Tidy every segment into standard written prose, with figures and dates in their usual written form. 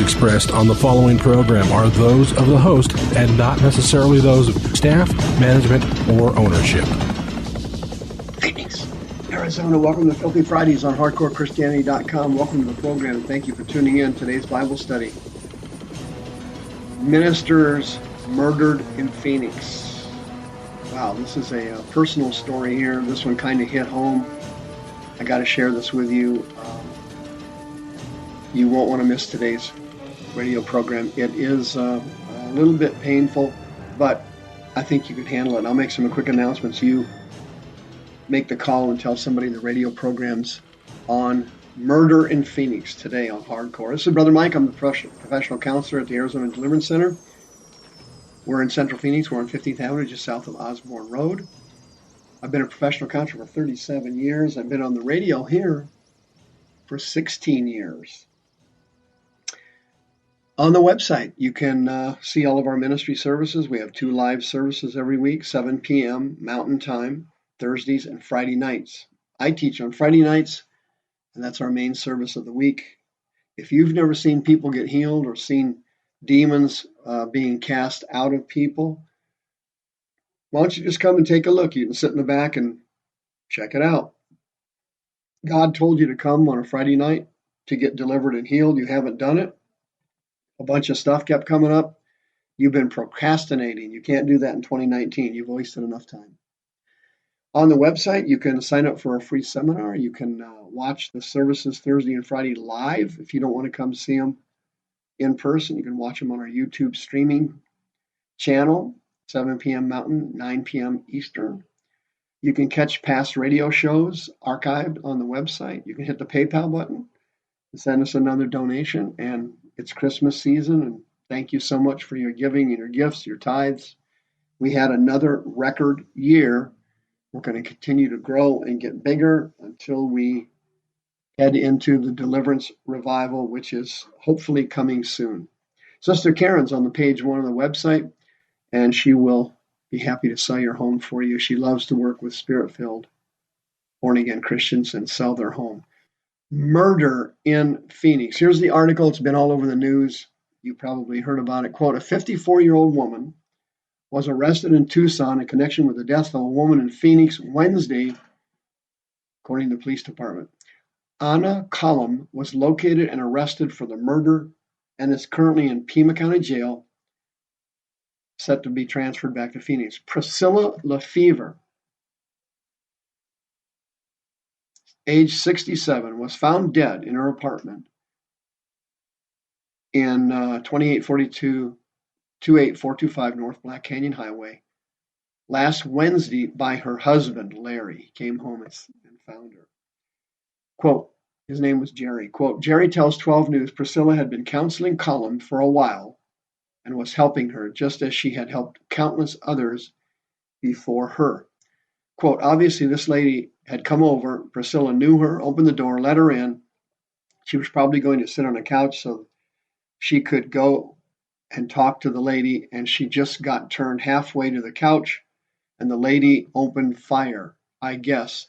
expressed on the following program are those of the host and not necessarily those of staff, management, or ownership. Phoenix, Arizona, welcome to Filthy Fridays on HardcoreChristianity.com. Welcome to the program, and thank you for tuning in. Today's Bible study. Ministers murdered in Phoenix. Wow, this is a personal story here. This one kind of hit home. I got to share this with you. You won't want to miss today's radio program. It is a little bit painful, but I think you can handle it. I'll make some quick announcements. You make the call and tell somebody the radio program's on Murder in Phoenix today on Hardcore. This is Brother Mike. I'm the professional counselor at the Arizona Deliverance Center. We're in Central Phoenix. We're on 15th Avenue, just south of Osborne Road. I've been a professional counselor for 37 years. I've been on the radio here for 16 years. On the website, you can see all of our ministry services. We have 2 live services every week, 7 p.m. Mountain Time, Thursdays and Friday nights. I teach on Friday nights, and that's our main service of the week. If you've never seen people get healed or seen demons being cast out of people, why don't you just come and take a look? You can sit in the back and check it out. God told you to come on a Friday night to get delivered and healed. You haven't done it. A bunch of stuff kept coming up. You've been procrastinating. You can't do that in 2019. You've wasted enough time. On the website, you can sign up for a free seminar. You can watch the services Thursday and Friday live. If you don't want to come see them in person, you can watch them on our YouTube streaming channel, 7 p.m. Mountain, 9 p.m. Eastern. You can catch past radio shows archived on the website. You can hit the PayPal button and send us another donation. And it's Christmas season, and thank you so much for your giving and your gifts, your tithes. We had another record year. We're going to continue to grow and get bigger until we head into the deliverance revival, which is hopefully coming soon. Sister Karen's on the page 1 of the website, and she will be happy to sell your home for you. She loves to work with spirit-filled, born-again Christians and sell their home. Murder in Phoenix. Here's the article. It's been all over the news. You probably heard about it. Quote, a 54-year-old woman was arrested in Tucson in connection with the death of a woman in Phoenix Wednesday, according to the police department. Anna Cullum was located and arrested for the murder and is currently in Pima County Jail, set to be transferred back to Phoenix. Priscilla Lefevre, age 67, was found dead in her apartment in 28425 North Black Canyon Highway last Wednesday by her husband, Larry. He came home and found her. Quote, his name was Jerry. Quote, Jerry tells 12 News Priscilla had been counseling Cullum for a while and was helping her just as she had helped countless others before her. Quote, obviously this lady had come over. Priscilla knew her, opened the door, let her in. She was probably going to sit on a couch so she could go and talk to the lady, and she just got turned halfway to the couch, and the lady opened fire, I guess,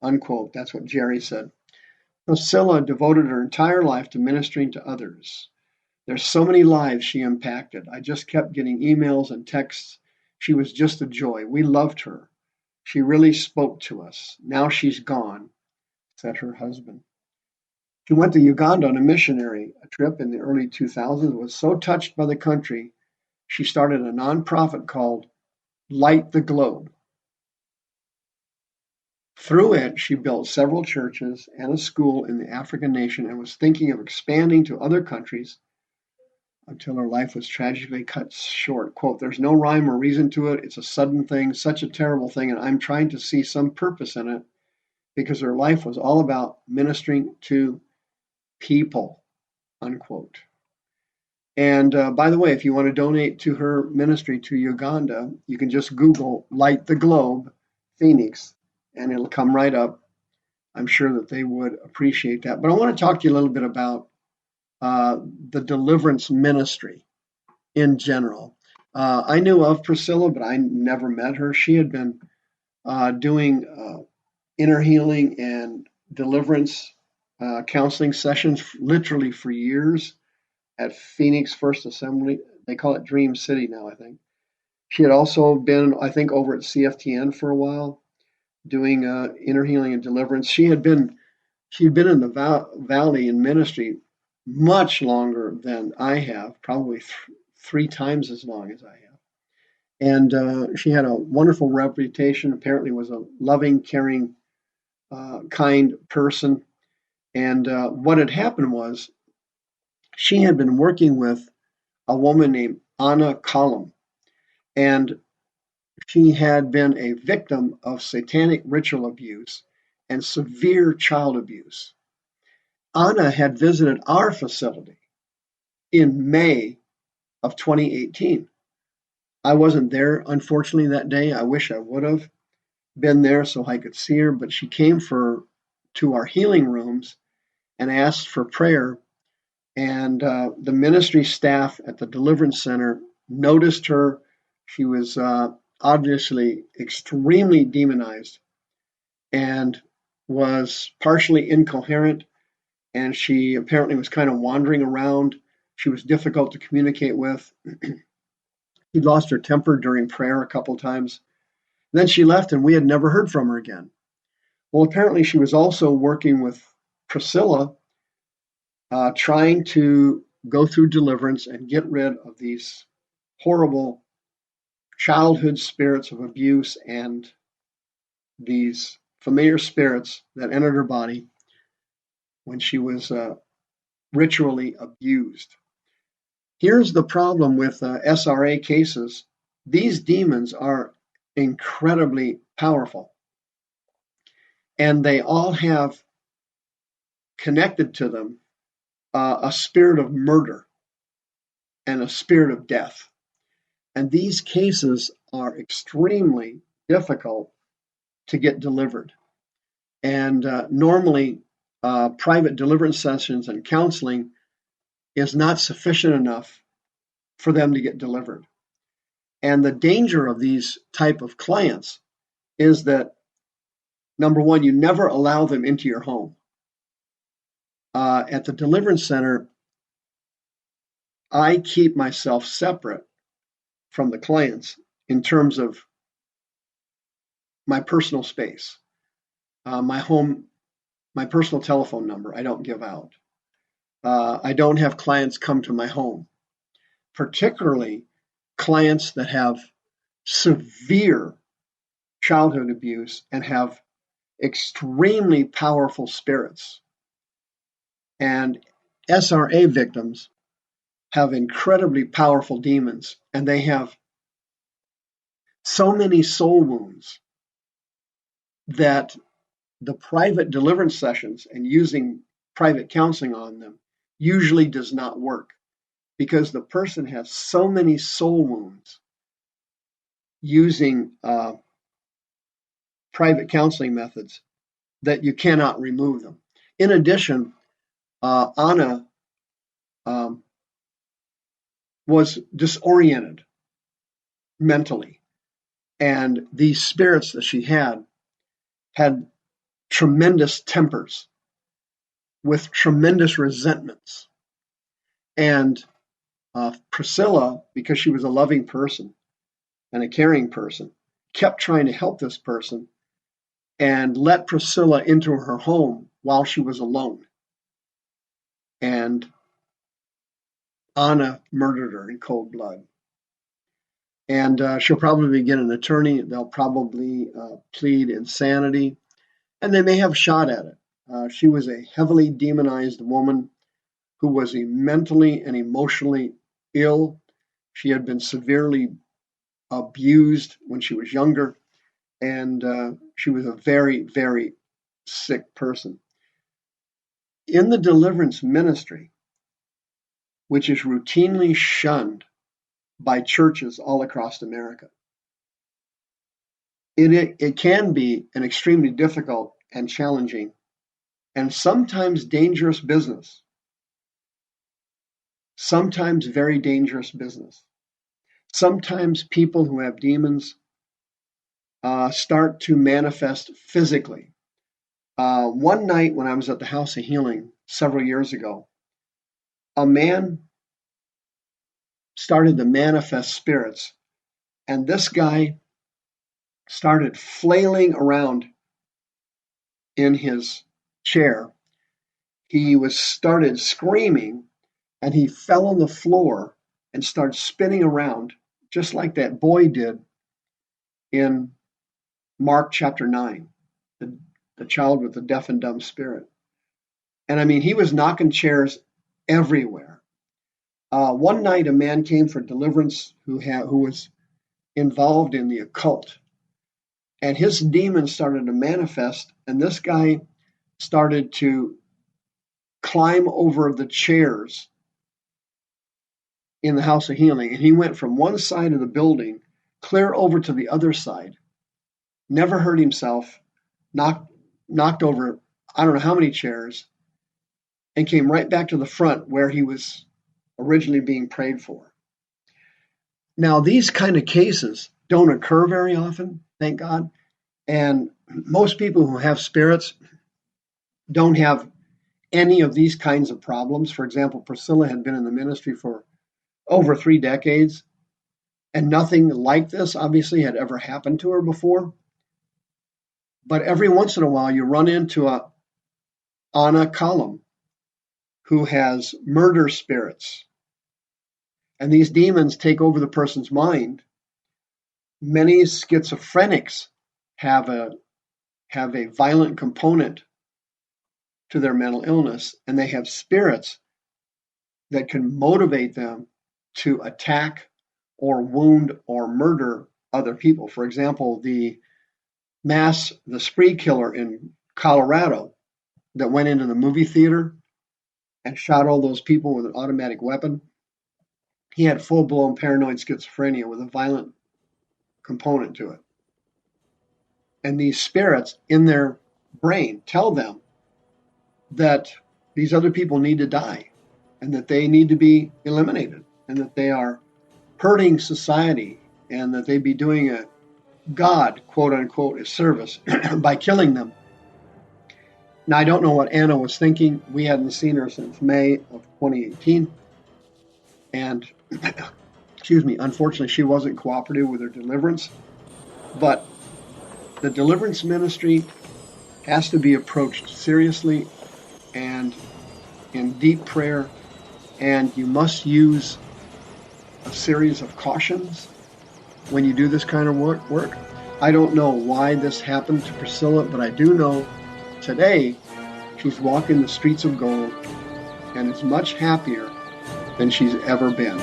unquote. That's what Jerry said. Priscilla devoted her entire life to ministering to others. There's so many lives she impacted. I just kept getting emails and texts. She was just a joy. We loved her. She really spoke to us. Now she's gone, said her husband. She went to Uganda on a missionary trip in the early 2000s, was so touched by the country, she started a nonprofit called Light the Globe. Through it, she built several churches and a school in the African nation and was thinking of expanding to other countries until her life was tragically cut short. Quote, there's no rhyme or reason to it. It's a sudden thing, such a terrible thing, and I'm trying to see some purpose in it because her life was all about ministering to people, unquote. And by the way, if you want to donate to her ministry to Uganda, you can just Google Light the Globe, Phoenix, and it'll come right up. I'm sure that they would appreciate that. But I want to talk to you a little bit about the deliverance ministry in general. I knew of Priscilla, but I never met her. She had been doing inner healing and deliverance counseling sessions literally for years. at Phoenix First Assembly. They call it Dream City now, I think. She had also been, I think, over at CFTN for a while, doing inner healing and deliverance. She'd been in the valley in ministry much longer than I have, probably three times as long as I have. And she had a wonderful reputation. Apparently, was a loving, caring, kind person. And what had happened was she had been working with a woman named Anna Collum, and she had been a victim of satanic ritual abuse and severe child abuse. Anna had visited our facility in May of 2018. I wasn't there, unfortunately, that day. I wish I would have been there so I could see her, but she came to our healing rooms and asked for prayer. And the ministry staff at the Deliverance Center noticed her. She was obviously extremely demonized and was partially incoherent, and she apparently was kind of wandering around. She was difficult to communicate with. She'd lost her temper during prayer a couple times. Then she left, and we had never heard from her again. Well, apparently she was also working with Priscilla, trying to go through deliverance and get rid of these horrible childhood spirits of abuse and these familiar spirits that entered her body when she was ritually abused. Here's the problem with SRA cases. These demons are incredibly powerful, and they all have connected to them a spirit of murder and a spirit of death. And these cases are extremely difficult to get delivered. And normally, private deliverance sessions and counseling is not sufficient enough for them to get delivered. And the danger of these type of clients is that, number one, you never allow them into your home. At the Deliverance Center, I keep myself separate from the clients in terms of my personal space. My home, my personal telephone number, I don't give out. I don't have clients come to my home, particularly clients that have severe childhood abuse and have extremely powerful spirits. And SRA victims have incredibly powerful demons, and they have so many soul wounds that the private deliverance sessions and using private counseling on them usually does not work, because the person has so many soul wounds using private counseling methods that you cannot remove them. In addition, Anna was disoriented mentally, and these spirits that she had tremendous tempers with tremendous resentments. And Priscilla, because she was a loving person and a caring person, kept trying to help this person and let Priscilla into her home while she was alone. And Anna murdered her in cold blood. And she'll probably get an attorney. They'll probably plead insanity, and they may have a shot at it. She was a heavily demonized woman who was mentally and emotionally ill. She had been severely abused when she was younger, and she was a very, very sick person. In the deliverance ministry, which is routinely shunned by churches all across America, it can be an extremely difficult and challenging and sometimes dangerous business. Sometimes very dangerous business. Sometimes people who have demons start to manifest physically. One night when I was at the House of Healing several years ago, a man started to manifest spirits. And this guy started flailing around in his chair. He started screaming, and he fell on the floor and started spinning around, just like that boy did in Mark chapter 9, the child with the deaf and dumb spirit. And I mean, he was knocking chairs everywhere. One night, a man came for deliverance who was involved in the occult, and his demons started to manifest, and this guy started to climb over the chairs in the house of healing, and he went from one side of the building clear over to the other side, never hurt himself, knocked over I don't know how many chairs, and came right back to the front where he was originally being prayed for. Now, these kind of cases don't occur very often, thank God, and most people who have spirits don't have any of these kinds of problems. For example, Priscilla had been in the ministry for over 3 decades, and nothing like this obviously had ever happened to her before. But every once in a while, you run into a Anna Column who has murder spirits, and these demons take over the person's mind. Many schizophrenics have a violent component to their mental illness, and they have spirits that can motivate them to attack or wound or murder other people. For example, the spree killer in Colorado that went into the movie theater and shot all those people with an automatic weapon, he had full-blown paranoid schizophrenia with a violent component to it. And these spirits in their brain tell them that these other people need to die and that they need to be eliminated and that they are hurting society and that they be doing a God, quote unquote, a service by killing them. Now, I don't know what Anna was thinking. We hadn't seen her since May of 2018. And, unfortunately, she wasn't cooperative with her deliverance. But the deliverance ministry has to be approached seriously and in deep prayer, and you must use a series of cautions when you do this kind of work. I don't know why this happened to Priscilla, but I do know today she's walking the streets of gold and is much happier than she's ever been.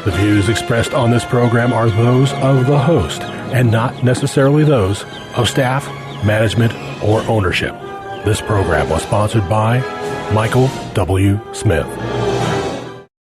The views expressed on this program are those of the host and not necessarily those of staff, management, or ownership. This program was sponsored by Michael W. Smith.